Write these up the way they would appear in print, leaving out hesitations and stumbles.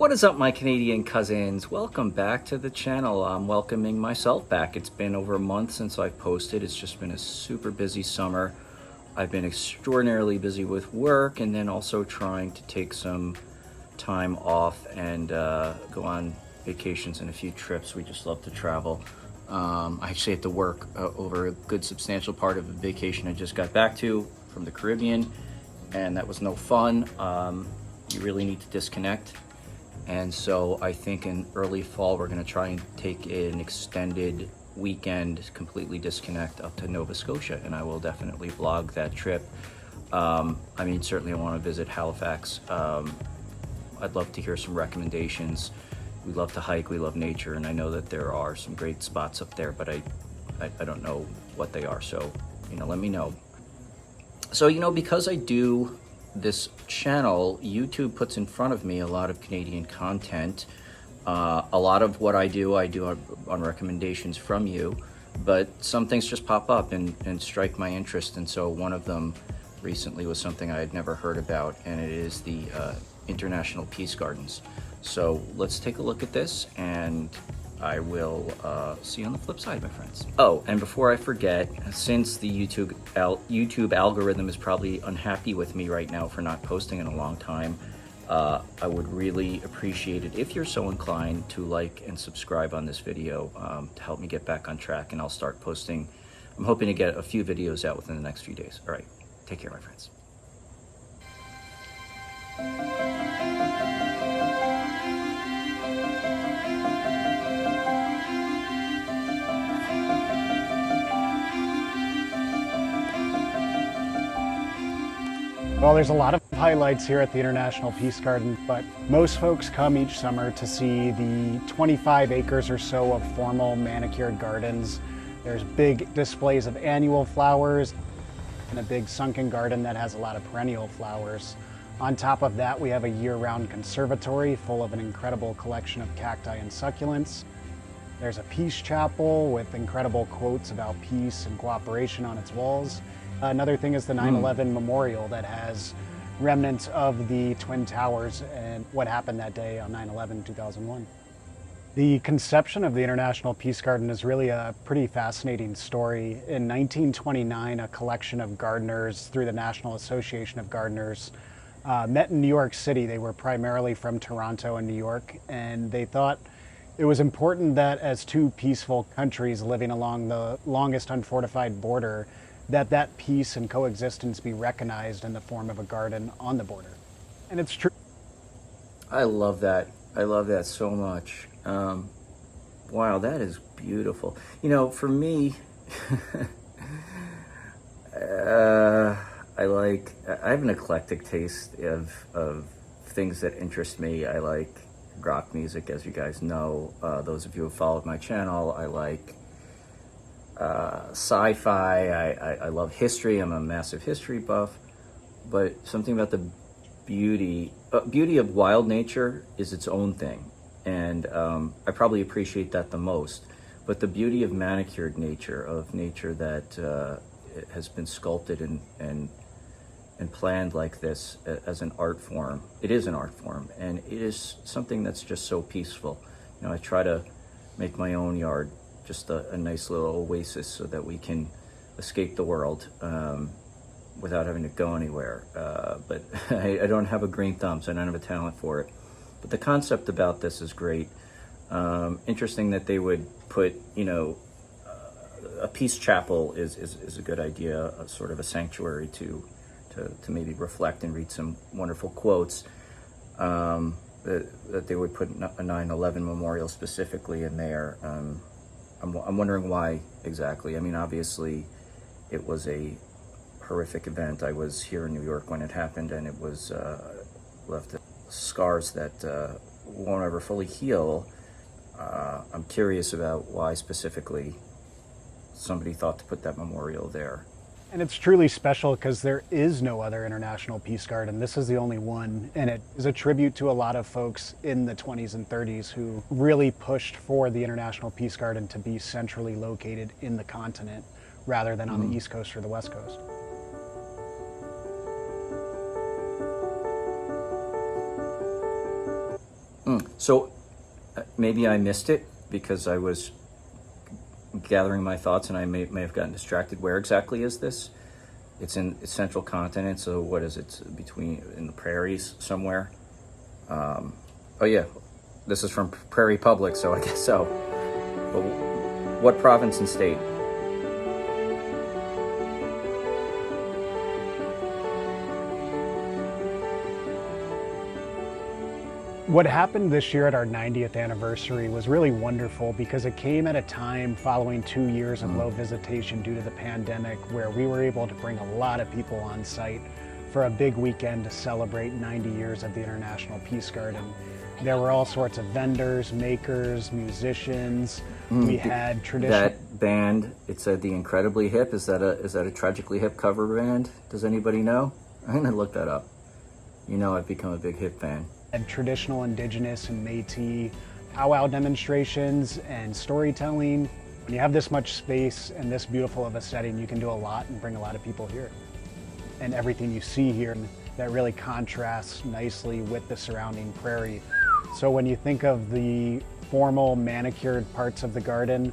What is up, my Canadian cousins? Welcome back to the channel. I'm welcoming myself back. It's been over a month since I've posted. It's just been a super busy summer. I've been extraordinarily busy with work and then also trying to take some time off and go on vacations and a few trips. We just love to travel. I actually had to work over a good substantial part of a vacation I just got back to from the Caribbean, and that was no fun. You really need to disconnect. And so I think in early fall, we're going to try and take an extended weekend, completely disconnect up to Nova Scotia. And I will definitely vlog that trip. Certainly I want to visit Halifax. I'd love to hear some recommendations. We love to hike, we love nature, and I know that there are some great spots up there, but I don't know what they are. So, let me know. So, because I do this channel, YouTube puts in front of me a lot of Canadian content. A lot of what I do on recommendations from you, but some things just pop up and strike my interest. And so one of them recently was something I had never heard about, and it is the International Peace Gardens. So let's take a look at this, and I will see you on the flip side, my friends. Oh, and before I forget, since the YouTube algorithm is probably unhappy with me right now for not posting in a long time, I would really appreciate it if you're so inclined to like and subscribe on this video to help me get back on track, and I'll start posting. I'm hoping to get a few videos out within the next few days. All right, take care, my friends. Well, there's a lot of highlights here at the International Peace Garden, but most folks come each summer to see the 25 acres or so of formal manicured gardens. There's big displays of annual flowers and a big sunken garden that has a lot of perennial flowers. On top of that, we have a year-round conservatory full of an incredible collection of cacti and succulents. There's a peace chapel with incredible quotes about peace and cooperation on its walls. Another thing is the 9/11 memorial that has remnants of the Twin Towers and what happened that day on 9/11/2001. The conception of the International Peace Garden is really a pretty fascinating story. In 1929, a collection of gardeners through the National Association of Gardeners met in New York City. They were primarily from Toronto and New York, and they thought it was important that as two peaceful countries living along the longest unfortified border, that peace and coexistence be recognized in the form of a garden on the border. And it's true. I love that. I love that so much. Wow, that is beautiful. For me, I have an eclectic taste of things that interest me. I like rock music, as you guys know. Those of you who followed my channel, I like sci-fi. I love history. I'm a massive history buff, but something about the beauty of wild nature is its own thing, and I probably appreciate that the most. But the beauty of manicured nature, of nature that has been sculpted and planned like this as an art form, it is an art form, and it is something that's just so peaceful. I try to make my own yard just a nice little oasis so that we can escape the world without having to go anywhere. But I don't have a green thumb, so I don't have a talent for it. But the concept about this is great. Interesting that they would put, a peace chapel is a good idea, a sort of a sanctuary to maybe reflect and read some wonderful quotes. That they would put a 9/11 memorial specifically in there. I'm wondering why exactly. Obviously, it was a horrific event. I was here in New York when it happened, and it was left scars that won't ever fully heal. I'm curious about why specifically somebody thought to put that memorial there. And it's truly special because there is no other International Peace Garden. This is the only one, and it is a tribute to a lot of folks in the 20s and 30s who really pushed for the International Peace Garden to be centrally located in the continent rather than on the East Coast or the West Coast. So maybe I missed it because I was gathering my thoughts and I may have gotten distracted. Where exactly is this? It's in central continent, so what is it? It's between in the prairies somewhere. Oh yeah, this is from Prairie Public, so I guess so. But what province and state? What happened this year at our 90th anniversary was really wonderful because it came at a time following 2 years of low visitation due to the pandemic, where we were able to bring a lot of people on site for a big weekend to celebrate 90 years of the International Peace Garden. There were all sorts of vendors, makers, musicians. We had traditional... That band, it said The Incredibly Hip. Is that a Tragically Hip cover band? Does anybody know? I'm gonna look that up. You know, I've become a big hip fan. And traditional Indigenous and Métis powwow demonstrations and storytelling. When you have this much space and this beautiful of a setting, you can do a lot and bring a lot of people here. And everything you see here that really contrasts nicely with the surrounding prairie. So when you think of the formal manicured parts of the garden,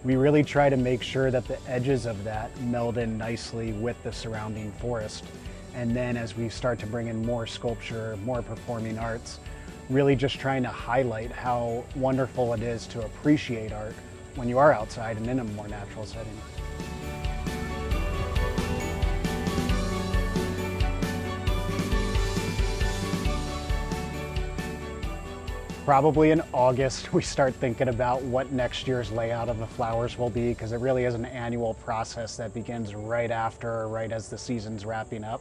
we really try to make sure that the edges of that meld in nicely with the surrounding forest. And then as we start to bring in more sculpture, more performing arts, really just trying to highlight how wonderful it is to appreciate art when you are outside and in a more natural setting. Probably in August, we start thinking about what next year's layout of the flowers will be, because it really is an annual process that begins right after, or right as the season's wrapping up.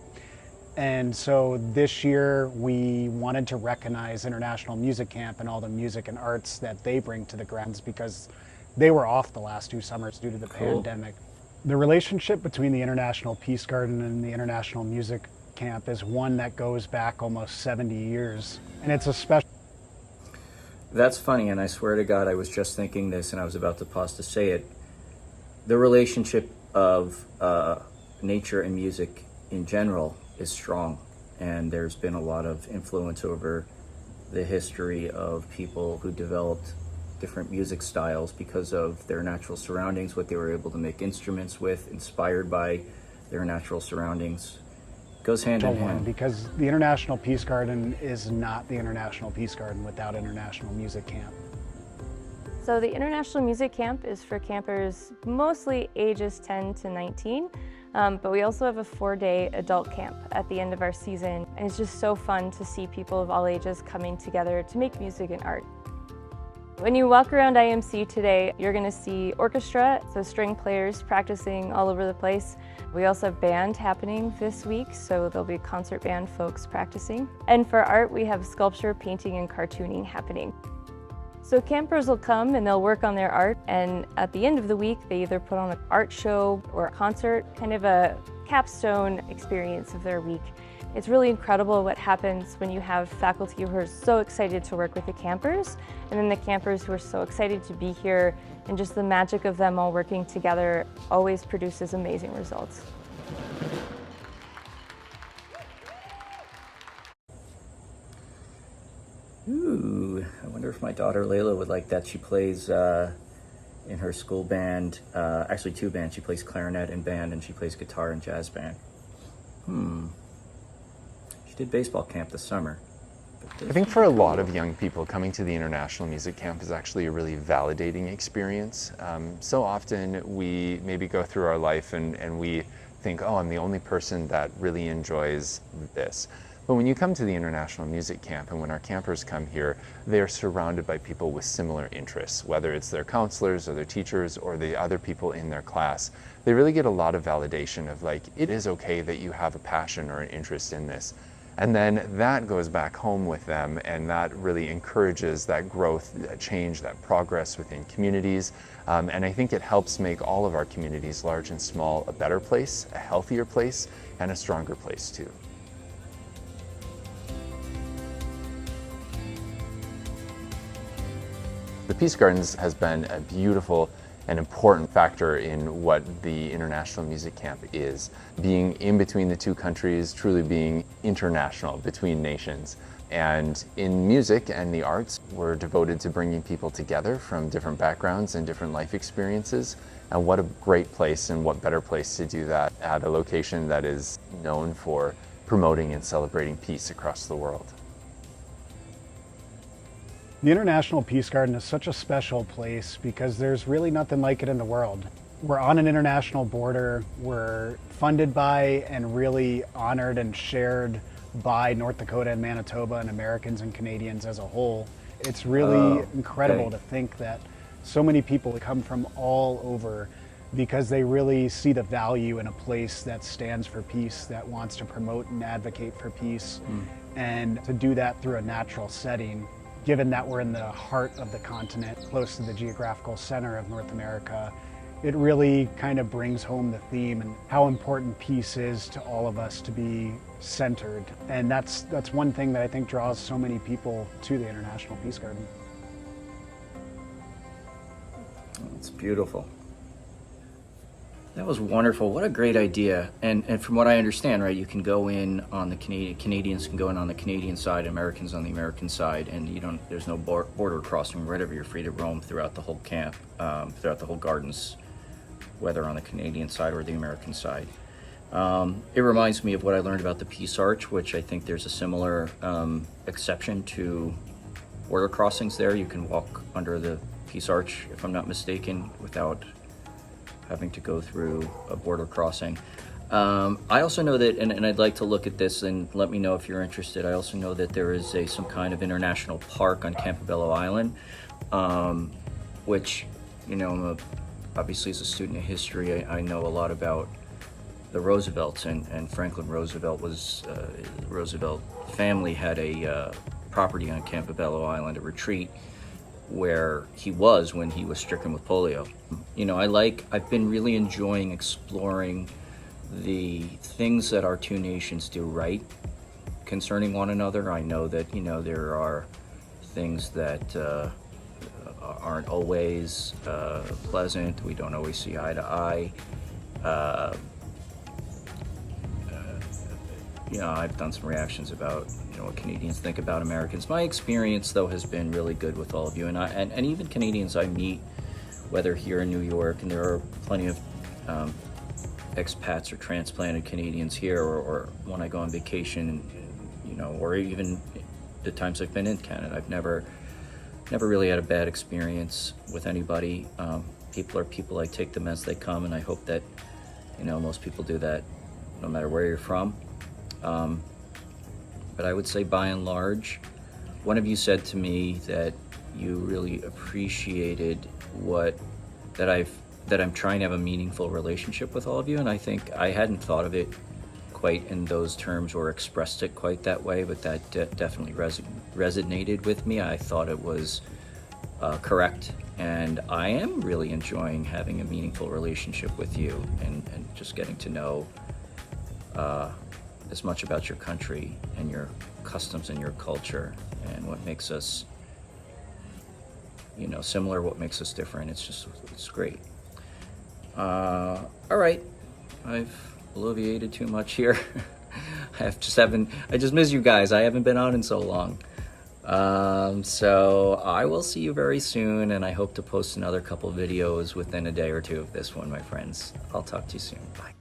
And so this year we wanted to recognize International Music Camp and all the music and arts that they bring to the grounds, because they were off the last 2 summers due to the pandemic. The relationship between the International Peace Garden and the International Music Camp is one that goes back almost 70 years. And it's a special... That's funny, and I swear to God, I was just thinking this and I was about to pause to say it. The relationship of nature and music in general is strong, and there's been a lot of influence over the history of people who developed different music styles because of their natural surroundings, what they were able to make instruments with, inspired by their natural surroundings. Goes hand in hand. Because the International Peace Garden is not the International Peace Garden without International Music Camp. So the International Music Camp is for campers mostly ages 10 to 19. But we also have a 4-day adult camp at the end of our season. And it's just so fun to see people of all ages coming together to make music and art. When you walk around IMC today, you're going to see orchestra, so string players practicing all over the place. We also have band happening this week, so there'll be concert band folks practicing. And for art, we have sculpture, painting, and cartooning happening. So campers will come and they'll work on their art, and at the end of the week they either put on an art show or a concert, kind of a capstone experience of their week. It's really incredible what happens when you have faculty who are so excited to work with the campers, and then the campers who are so excited to be here, and just the magic of them all working together always produces amazing results. Ooh, I wonder if my daughter Layla would like that. She plays in her school band, actually 2 bands. She plays clarinet in band and she plays guitar in jazz band. She did baseball camp this summer. I think for a lot of young people, coming to the International Music Camp is actually a really validating experience. So often we maybe go through our life and we think, oh, I'm the only person that really enjoys this. But when you come to the International Music Camp, and when our campers come here, they're surrounded by people with similar interests, whether it's their counselors or their teachers or the other people in their class. They really get a lot of validation of, like, it is okay that you have a passion or an interest in this. And then that goes back home with them, and that really encourages that growth, that change, that progress within communities. And I think it helps make all of our communities, large and small, a better place, a healthier place, and a stronger place too. The Peace Gardens has been a beautiful and important factor in what the International Music Camp is. Being in between the 2 countries, truly being international between nations. And in music and the arts, we're devoted to bringing people together from different backgrounds and different life experiences. And what a great place, and what better place to do that at a location that is known for promoting and celebrating peace across the world. The International Peace Garden is such a special place because there's really nothing like it in the world. We're on an international border. We're funded by and really honored and shared by North Dakota and Manitoba and Americans and Canadians as a whole. It's really incredible to think that so many people come from all over because they really see the value in a place that stands for peace, that wants to promote and advocate for peace, and to do that through a natural setting. Given that we're in the heart of the continent, close to the geographical center of North America, it really kind of brings home the theme and how important peace is to all of us to be centered. And that's one thing that I think draws so many people to the International Peace Garden. It's beautiful. That was wonderful. What a great idea. And from what I understand, right, you can go in on the Canadians can go in on the Canadian side, Americans on the American side, and there's no border crossing. Wherever you're free to roam throughout the whole camp, throughout the whole gardens, whether on the Canadian side or the American side. It reminds me of what I learned about the Peace Arch, which I think there's a similar exception to border crossings there. You can walk under the Peace Arch, if I'm not mistaken, without having to go through a border crossing. I also know that, and I'd like to look at this and let me know if you're interested, I also know that there is some kind of international park on Campobello Island, which, obviously as a student of history, I know a lot about the Roosevelts, and Franklin Roosevelt the Roosevelt family had a property on Campobello Island, a retreat, where he was when he was stricken with polio. I've been really enjoying exploring the things that our two nations do right concerning one another. I know that, there are things that aren't always pleasant. We don't always see eye to eye. I've done some reactions about what Canadians think about Americans. My experience, though, has been really good with all of you, and even Canadians I meet, whether here in New York, and there are plenty of expats or transplanted Canadians here, or when I go on vacation, or even the times I've been in Canada, I've never really had a bad experience with anybody. People are people. I take them as they come, and I hope that most people do that, no matter where you're from. But I would say, by and large, one of you said to me that you really appreciated that I'm trying to have a meaningful relationship with all of you, and I think I hadn't thought of it quite in those terms or expressed it quite that way, but that definitely resonated with me. I thought it was correct, and I am really enjoying having a meaningful relationship with you and just getting to know as much about your country and your customs and your culture and what makes us similar, what makes us different. It's great. All right, I've bloviated too much here. I just miss you guys. I haven't been on in so long. So I will see you very soon, and I hope to post another couple videos within a day or two of this one, my friends. I'll talk to you soon. Bye.